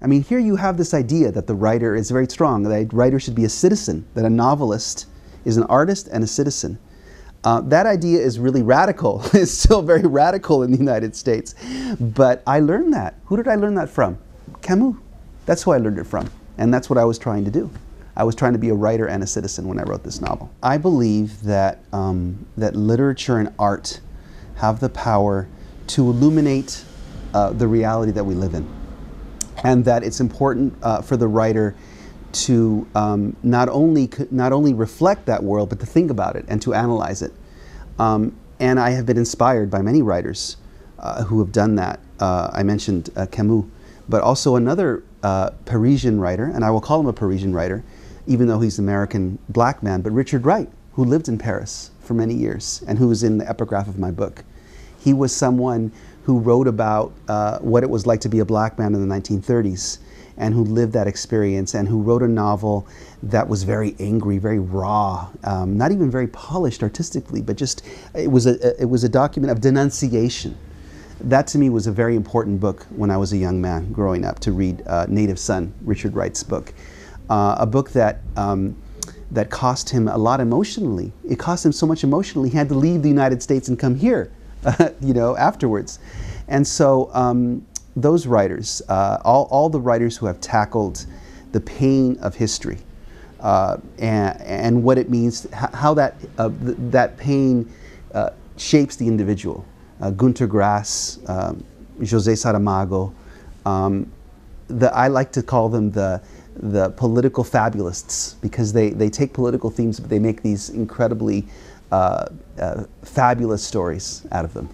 I mean, here you have this idea that the writer is very strong, that a writer should be a citizen, that a novelist is an artist and a citizen. That idea is really radical. It's still very radical in the United States. But I learned that. Who did I learn that from? Camus. That's who I learned it from. And that's what I was trying to do. I was trying to be a writer and a citizen when I wrote this novel. I believe that, that literature and art have the power to illuminate the reality that we live in. And that it's important for the writer to not only reflect that world, but to think about it and to analyze it. And I have been inspired by many writers who have done that. I mentioned Camus, but also another Parisian writer, and I will call him a Parisian writer, even though he's an American black man, but Richard Wright, who lived in Paris for many years and who was in the epigraph of my book. He was someone who wrote about what it was like to be a black man in the 1930s, and who lived that experience, and who wrote a novel that was very angry, very raw, not even very polished artistically, but just, it was a document of denunciation. That to me was a very important book when I was a young man growing up, to read Native Son, Richard Wright's book. A book that, that cost him a lot emotionally. It cost him so much emotionally, he had to leave the United States and come here, you know, afterwards. And so those writers, all the writers who have tackled the pain of history and what it means, how that pain shapes the individual. Gunter Grass, José Saramago, I like to call them the political fabulists, because they take political themes but they make these incredibly fabulous stories out of them.